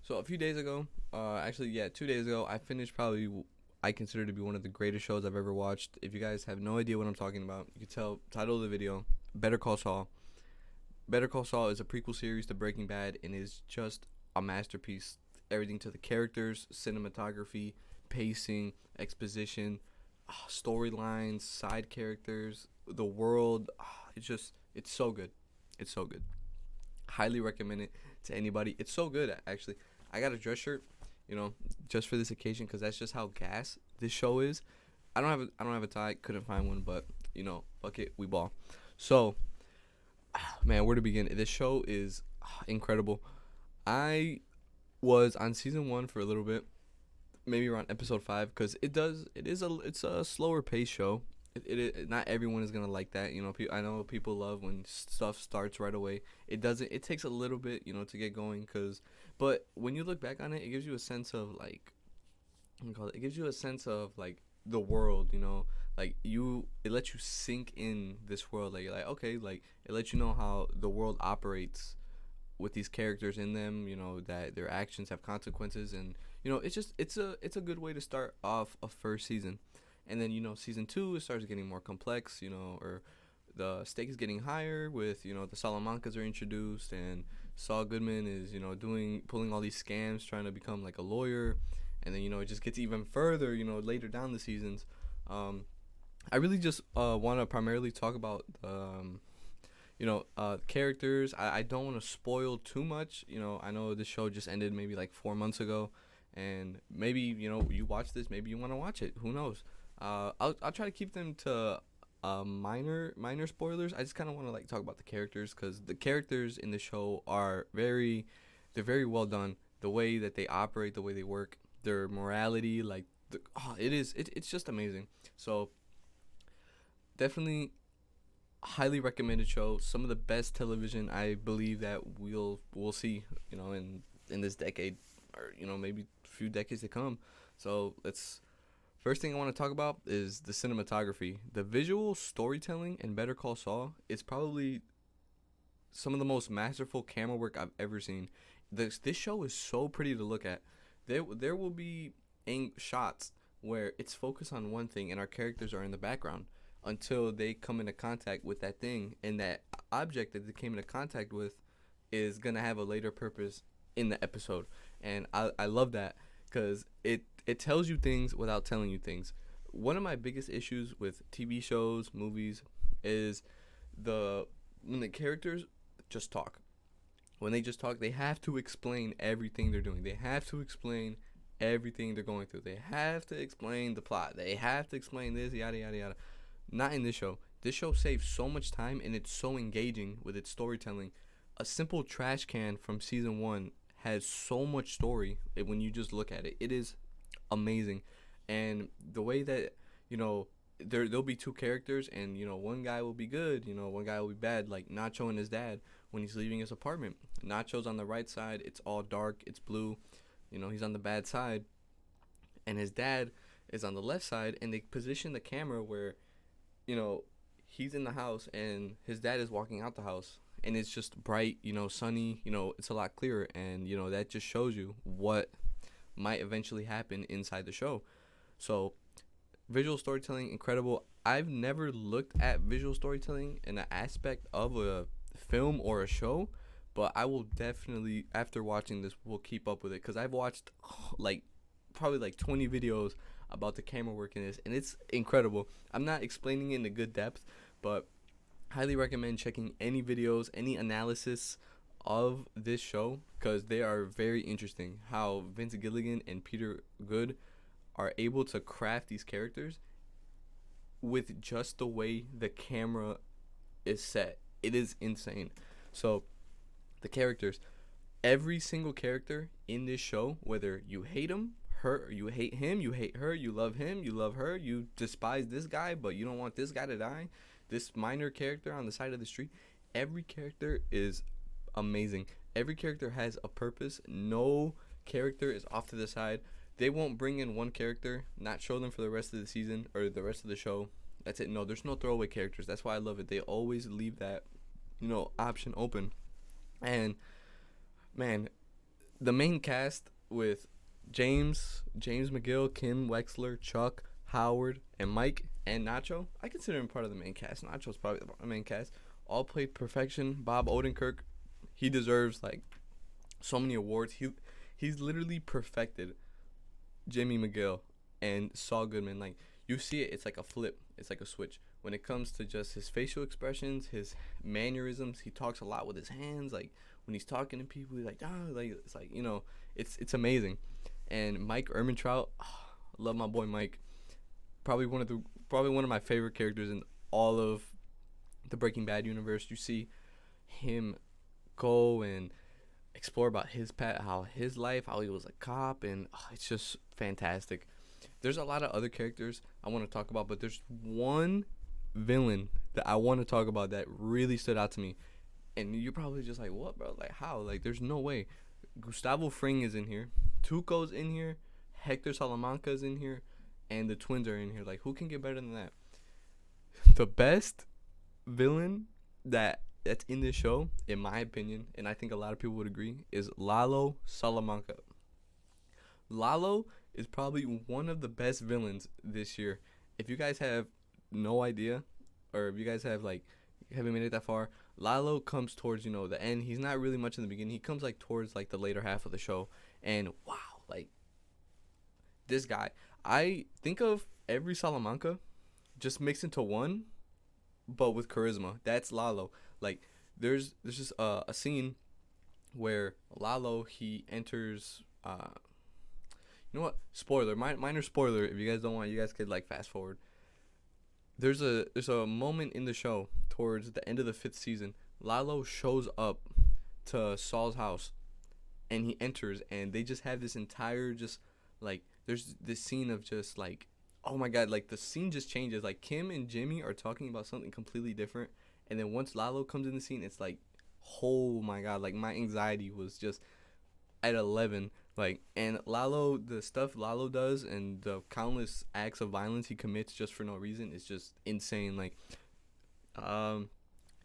So a few days ago, actually, yeah, 2 days ago, I finished probably I consider to be one of the greatest shows I've ever watched. If you guys have no idea what I'm talking about, you can tell title of the video, Better Call Saul. Better Call Saul is a prequel series to Breaking Bad and is just a masterpiece. Everything to the characters, cinematography, pacing, exposition, storylines, side characters, the world. It's so good. It's so good. Highly recommend it to anybody. It's so good, actually. I got a dress shirt, you know, just for this occasion because that's just how gas this show is. I don't have a tie. Couldn't find one, but fuck it, we ball. So, man, where to begin? This show is incredible. I was on season one for a little bit, maybe around episode five, because it's a slower pace show. Not everyone is gonna like that. I know people love when stuff starts right away. It doesn't. It takes a little bit, to get going. But when you look back on it, it gives you a sense of like, what do you call it? It gives you a sense of like the world. It lets you sink in this world. Like you're like, okay, like it lets you know how the world operates with these characters in them. That their actions have consequences, and it's a good way to start off a first season. And then season two, it starts getting more complex, or the stake is getting higher with the Salamancas are introduced, and Saul Goodman is doing pulling all these scams, trying to become like a lawyer. And then it just gets even further later down the seasons. I really just want to primarily talk about characters. I don't want to spoil too much. I know this show just ended maybe like 4 months ago, and maybe you watch this, maybe you want to watch it. Who knows? I'll try to keep them to minor spoilers. I just kind of want to like talk about the characters because the characters in the show are they're very well done. The way that they operate, the way they work, their morality, like it's just amazing. So definitely highly recommended show. Some of the best television I believe that we'll see, in this decade, or maybe a few decades to come. So let's first thing I want to talk about is the cinematography. The visual storytelling in Better Call Saul is probably some of the most masterful camera work I've ever seen. This show is so pretty to look at. There will be shots where it's focused on one thing and our characters are in the background until they come into contact with that thing, and that object that they came into contact with is gonna have a later purpose in the episode. And I love that because it tells you things without telling you things. One of my biggest issues with TV shows, movies, is when the characters just talk. When they just talk, they have to explain everything they're doing. They have to explain everything they're going through. They have to explain the plot. They have to explain this, yada yada yada. Not in this show. This show saves so much time and it's so engaging with its storytelling. A simple trash can from season one has so much story when you just look at it. It is amazing. And the way that there'll be two characters, and one guy will be good, one guy will be bad, like Nacho and his dad when he's leaving his apartment. Nacho's on the right side, it's all dark, it's blue, he's on the bad side, and his dad is on the left side, and they position the camera where he's in the house and his dad is walking out the house, and it's just bright, sunny, it's a lot clearer, and that just shows you what might eventually happen inside the show. So visual storytelling, incredible. I've never looked at visual storytelling in an aspect of a film or a show, but I will definitely, after watching this, will keep up with it because I've watched like probably like 20 videos about the camera work in this, and it's incredible. I'm not explaining it in a good depth, but highly recommend checking any videos, any analysis of this show because they are very interesting. How Vince Gilligan and Peter Good are able to craft these characters with just the way the camera is set. It is insane. So the characters, every single character in this show, whether you hate him, her, you hate him, you hate her, you love him, you love her, you despise this guy, but you don't want this guy to die, this minor character on the side of the street, every character is amazing. Every character has a purpose. No character is off to the side. They won't bring in one character, not show them for the rest of the season or the rest of the show. That's it. No, there's no throwaway characters. That's why I love it. They always leave that, option open. And man, the main cast with James McGill, Kim Wexler, Chuck, Howard, and Mike, and Nacho. I consider him part of the main cast. Nacho's probably the main cast. All played perfection. Bob Odenkirk, he deserves like so many awards. He's literally perfected Jimmy McGill and Saul Goodman. Like, you see it, it's like a flip. It's like a switch. When it comes to just his facial expressions, his mannerisms, he talks a lot with his hands. Like, when he's talking to people, he's like, like, it's like, it's amazing. And Mike Ehrmantraut, I love my boy Mike. Probably one of my favorite characters in all of the Breaking Bad universe. You see him go and explore about how his life, how he was a cop, and it's just fantastic. There's a lot of other characters I want to talk about, but there's one villain that I want to talk about that really stood out to me. And you're probably just like, what, bro? Like, how? Like, there's no way. Gustavo Fring is in here. Tuco's in here. Hector Salamanca's in here. And the twins are in here. Like, who can get better than that? The best villain that's in this show, in my opinion, and I think a lot of people would agree, is Lalo Salamanca. Lalo is probably one of the best villains this year. If you guys have no idea, or if you guys have haven't made it that far, Lalo comes towards the end. He's not really much in the beginning. He comes towards the later half of the show, and wow, this guy. I think of every Salamanca just mixed into one, but with charisma. That's Lalo. There's just a scene where Lalo, he enters. You know what? Spoiler, minor spoiler. If you guys don't want, you guys could fast forward. There's a moment in the show towards the end of the 5th season. Lalo shows up to Saul's house, and he enters, and they just have this entire there's this scene of just oh my god, the scene just changes. Kim and Jimmy are talking about something completely different, and then once Lalo comes in the scene, it's oh my god, my anxiety was just at 11. And Lalo, the stuff Lalo does and the countless acts of violence he commits just for no reason is just insane.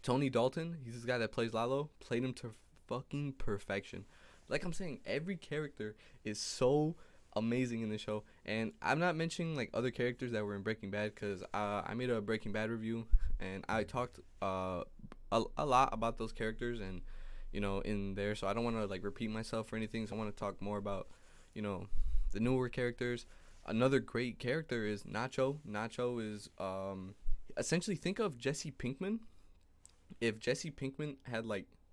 Tony Dalton, he's this guy that plays Lalo, played him to fucking perfection. Like I'm saying, every character is so amazing in the show, and I'm not mentioning other characters that were in Breaking Bad, because I made a Breaking Bad review, and I talked a lot about those characters, and in there, so I don't want to repeat myself or anything. So I want to talk more about the newer characters. Another great character is Nacho. Nacho is essentially, think of Jesse Pinkman. If Jesse Pinkman had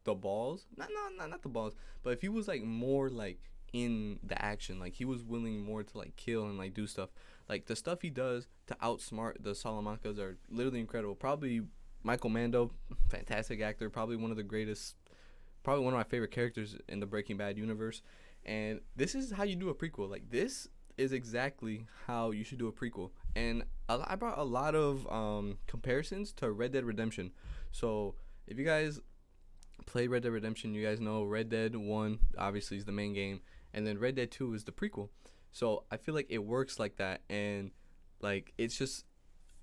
the balls, not the balls, but if he was more in the action, he was willing more to kill and do stuff, the stuff he does to outsmart the Salamancas are literally incredible. Probably Michael Mando, fantastic actor, probably one of the greatest, probably one of my favorite characters in the Breaking Bad universe. And this is how you do a prequel. This is exactly how you should do a prequel. And I brought a lot of comparisons to Red Dead Redemption. So if you guys play Red Dead Redemption, you guys know Red Dead 1 obviously is the main game, and then Red Dead 2 is the prequel. So I feel it works like that, and it's just,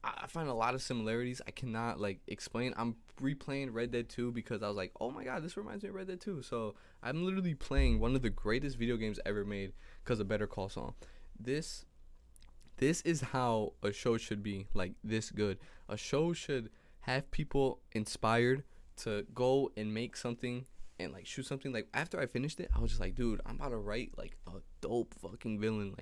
I find a lot of similarities. I cannot explain. I'm replaying Red Dead 2 because I was oh my god, this reminds me of Red Dead 2. So I'm literally playing one of the greatest video games ever made because of Better Call Saul. This is how a show should be, this good. A show should have people inspired to go and make something and shoot something. After I finished it, I was just dude, I'm about to write a dope fucking villain.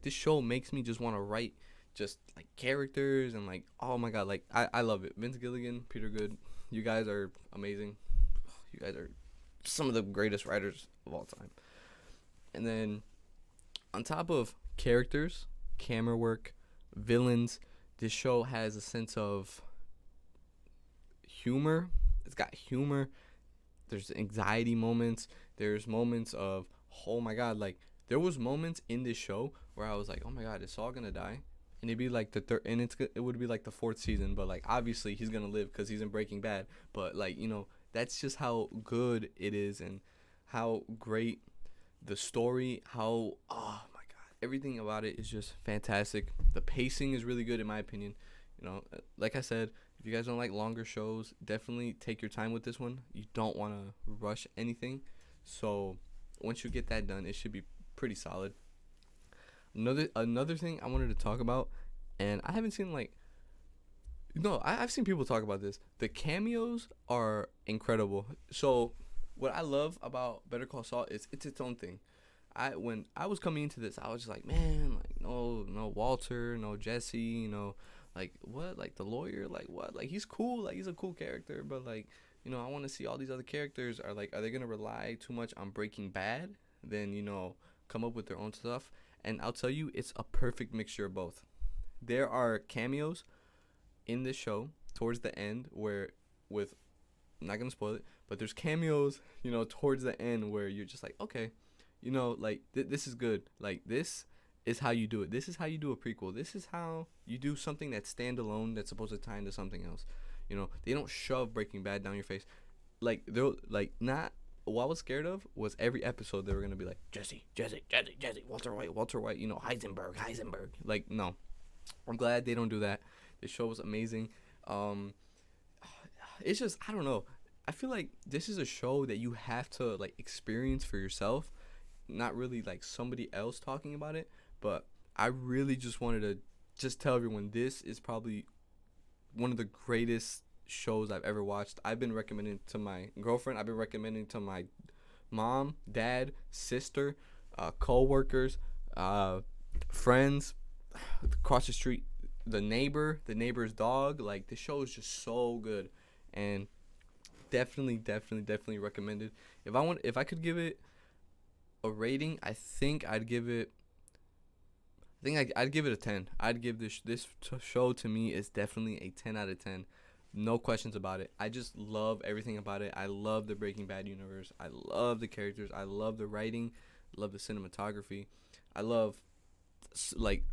This show makes me just want to write just characters and oh my god, I love it. Vince Gilligan, Peter Good, you guys are amazing. You guys are some of the greatest writers of all time. And then on top of characters, camera work, villains, this show has a sense of humor. It's got humor. There's anxiety moments. There's moments of, oh my god, there was moments in this show where I was oh my god, is Saul gonna die? And it'd be the third, and it would be the 4th season, but obviously he's gonna live because he's in Breaking Bad. But that's just how good it is, and how great the story, how, oh my god, everything about it is just fantastic. The pacing is really good in my opinion. Like I said, if you guys don't like longer shows, definitely take your time with this one. You don't want to rush anything. So once you get that done, it should be pretty solid. Another thing I wanted to talk about, and I haven't seen like no, I've seen people talk about this. The cameos are incredible. So what I love about Better Call Saul is it's its own thing. When I was coming into this, I was just like, man, like no Walter, no Jesse, like what, like the lawyer, like what, like he's cool, like he's a cool character, but like I want to see all these other characters are they gonna rely too much on Breaking Bad, then come up with their own stuff, and I'll tell you, it's a perfect mixture of both. There are cameos in this show towards the end where with I'm not gonna spoil it, but there's cameos, towards the end where you're just like, okay, like this is good. Like this is how you do it. This is how you do a prequel. This is how you do something that's standalone that's supposed to tie into something else. They don't shove Breaking Bad down your face. Like they're like not. What I was scared of was every episode they were gonna be like Jesse, Walter White, Heisenberg. Like no, I'm glad they don't do that. The show was amazing. It's just I don't know. I feel like this is a show that you have to like experience for yourself, not really like somebody else talking about it. But I really just wanted to just tell everyone this is probably one of the greatest shows I've ever watched. I've been recommending to my girlfriend. I've been recommending to my mom, dad, sister, co-workers, friends across the street, the neighbor's dog. Like the show is just so good, and definitely recommended. If I could give it a rating, I think I'd give it. I'd give it a 10. I'd give this show to me is definitely a 10 out of 10. No questions about it. I just love everything about it. I love the Breaking Bad universe. I love the characters. I love the writing. I love the cinematography. I love like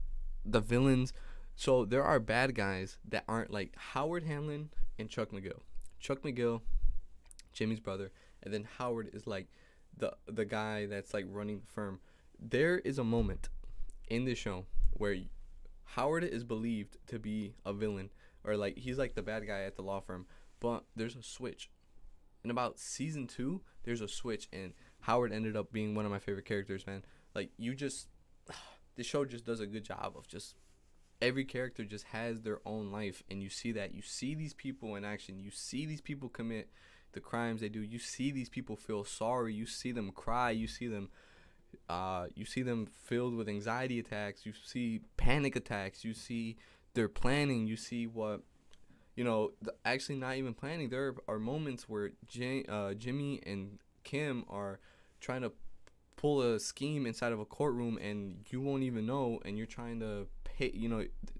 the villains. So there are bad guys that aren't like Howard Hamlin and Chuck McGill. Chuck McGill, Jimmy's brother, and then Howard is like the guy that's like running the firm. There is a moment in this show where Howard is believed to be a villain, or like he's like the bad guy at the law firm, but there's a switch. In about season 2, there's a switch, and Howard ended up being one of my favorite characters, man. Like this show just does a good job of just every character just has their own life, and you see that. You see these people in action. You see these people commit the crimes they do. You see these people feel sorry. You see them cry. You see them filled with anxiety attacks. You see panic attacks. You see their planning. You see what, actually not even planning. There are moments where Jimmy and Kim are trying to pull a scheme inside of a courtroom, and you won't even know, and you're trying to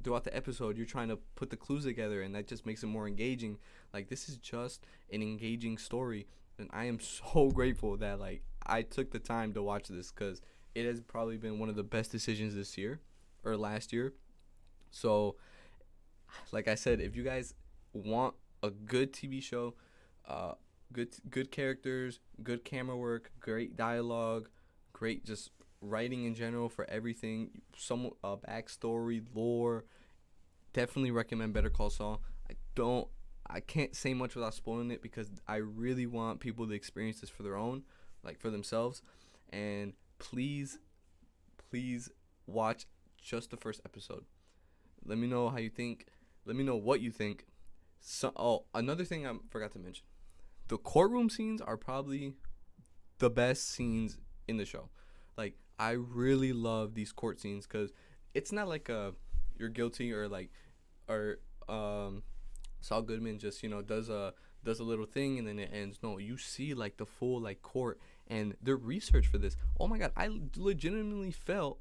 throughout the episode, you're trying to put the clues together, and that just makes it more engaging. Like, this is just an engaging story, and I am so grateful that, like, I took the time to watch this, because it has probably been one of the best decisions this year, or last year. So, like I said, if you guys want a good TV show, good characters, good camera work, great dialogue, great just writing in general for everything, some backstory, lore, definitely recommend Better Call Saul. I can't say much without spoiling it, because I really want people to experience this for their own, like for themselves. And please watch just the first episode. Let me know how you think. Let me know what you think. Another thing I forgot to mention. The courtroom scenes are probably the best scenes in the show. Like, I really love these court scenes, because it's not like you're guilty, or Saul Goodman just does a little thing and then it ends. No, you see like the full like court and their research for this. Oh my god, I legitimately felt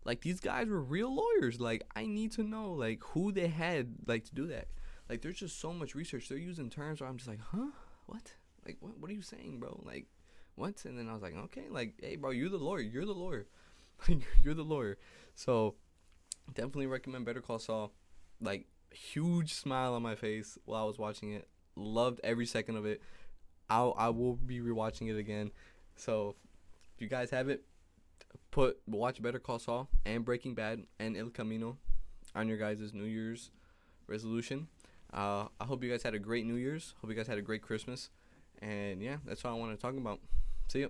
like these guys were real lawyers. Like, I need to know like who they had like to do that. Like, there's just so much research. They're using terms where I'm just like, huh, what? Like, what are you saying, bro? Like, what? And then I was like, okay, like, hey, bro, you're the lawyer. You're the lawyer. So definitely recommend Better Call Saul. Like, huge smile on my face while I was watching it. Loved every second of it. I will be rewatching it again. So if you guys have it, watch Better Call Saul and Breaking Bad and El Camino on your guys' New Year's resolution. I hope you guys had a great New Year's. Hope you guys had a great Christmas. And yeah, that's all I want to talk about. See ya.